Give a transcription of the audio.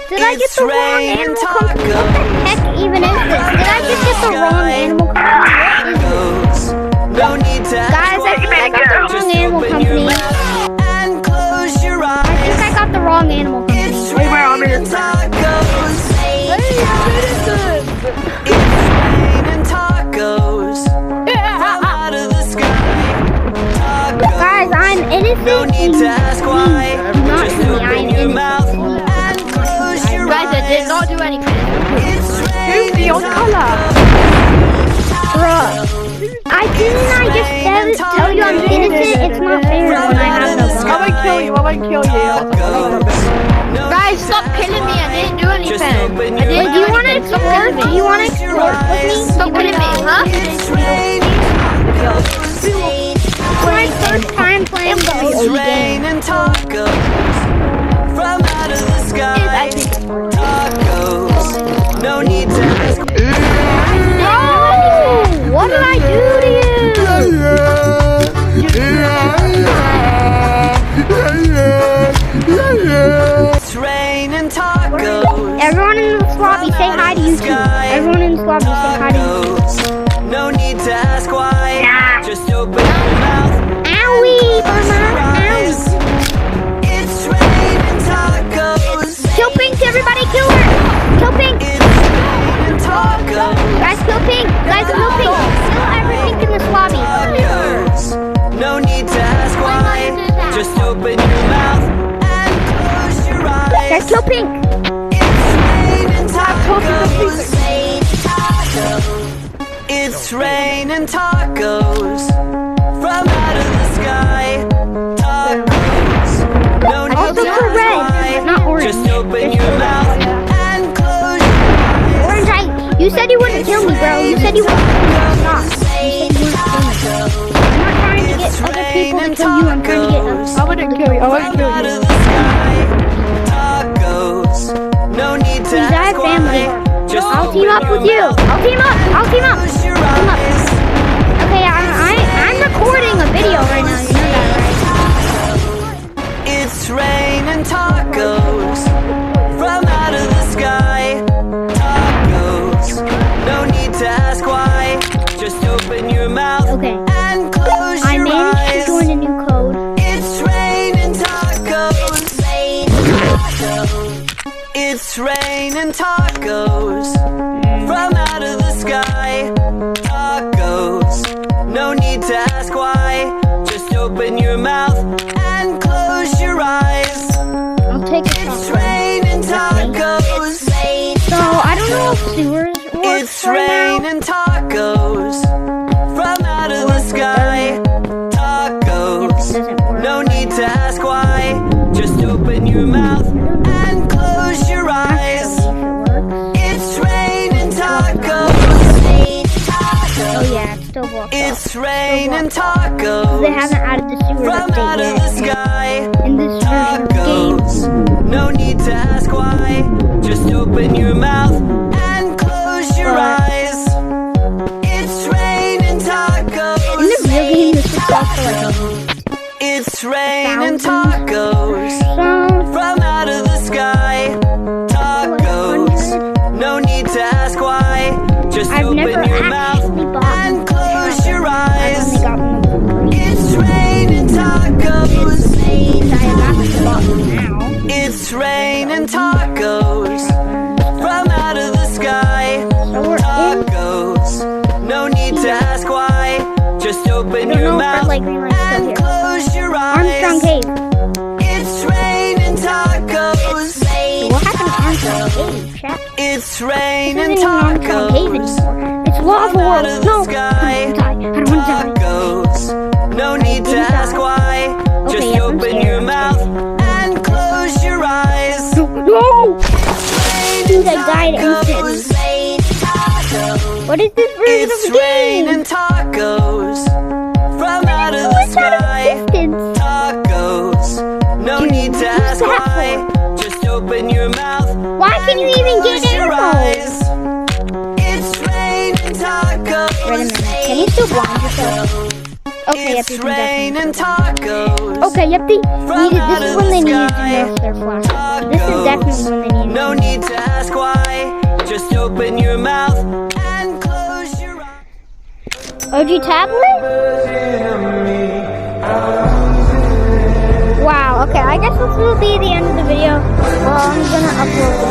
Did I get the wrong animal company? What the heck even is this? Did I just get the wrong animal company? Guys, I think I got the wrong animal company. I think I got the wrong animal company. Hey, where are we? Guys, I'm innocent. No need to ask why. Not me, I'm innocent. Guys, I did not do anything. Who's the old color? Bruh. Didn't I just tell you I'm innocent? It's not fair when I have no gun. I won't kill you, I won't kill you. Guys, stop killing me, I didn't do anything. Wait, do you want to explore? Do you want to explore with me? Stop killing me, huh? It's my first time playing the old game. From out of the sky, tacos. No need to ask. No! What did I do to you? It's raining tacos. Everyone in the lobby, say hi to YouTube. Everyone in the lobby, say hi to YouTube. No need to ask why. Just open your mouth. Owie, Mama. Owie. It's raining tacos. Kill Pink, everybody, kill her. Kill Pink. It's raining tacos. Guys, kill Pink. Guys, kill Pink. Kill every Pink in this lobby. No need to ask why. Just open your mouth and close your eyes. Guys, kill Pink. It's raining tacos from out of the sky. Tacos. No need Also to for ask red, why. not orange. Just open your mouth and close your eyes. Orange, you said you wouldn't kill me, bro. You said you wouldn't kill me. Stop. You said you wouldn't kill me. I'm not trying to get other people to kill you. I'm trying to get us. I wouldn't kill you, I won't kill Out you. of the sky. Tacos. No need to Please, I ask have family. why. Just I'll team open up your with you. mouth. I'll team up. I'll team up. Close your Team up. eyes. Okay, I'm recording a video right now. You know that, right? It's raining tacos from out of the sky. Tacos. No need to ask why. Just open your mouth Okay. and close I your managed eyes. to join a new code. It's raining tacos. It's raining tacos from out of the sky. Tacos. No need to ask why. Just open your mouth and close your eyes. I'll take a It's shot. raining tacos. So I don't know if sewers work It's right now. raining tacos from out of the sky. Tacos. Doesn't work. No need to ask why. Just open your mouth and close your eyes. It's raining tacos. Oh yeah, it's still blocked off. It's raining tacos. They haven't added the sewers From out update of the yet sky. in this version of the game. Tacos. No need to ask why. Just open your mouth and close your eyes. It's raining tacos. In the real game, this is also like a It's raining 1,000 tacos sound. from out of the sky. Tacos. No need to ask why. Just I've open never your mouth actually bought and close your I've eyes. only got one of them. It's raining tacos. I have actually bought them now. It's raining tacos from out of the sky. So we're in. Tacos. No need to ask why. Just open I don't your know if mouth Red Light, Green Light's still and here. close your Armstrong eyes. Cave. It's raining tacos. So what happened to Armstrong Cave, chat? It's This raining isn't even Armstrong Cave tacos. anymore. It's Lava From out World. of No, the I sky. don't want to die. I don't want to die. Tacos. No need to didn't ask die. why. Okay, Just yeah, I'm open scared, your I'm mouth and close your eyes. No! Dude, I died instantly. What is this version It's of the game? raining tacos from out of the What's out of sky. existence? Tacos. No Dude, need to what's ask that why. Just open your mouth. Why can you even get Close your ammo? eyes. It's raining tacos. Wait a minute. Can you still blind yourself? Okay, yep, It's you can definitely. raining tacos. Okay, yep, they From needed. out This is of when the they needed to sky. nerf their flash. This is definitely when they needed. No to need OG tablet? Wow, okay, I guess this will be the end of the video. Well, I'm gonna upload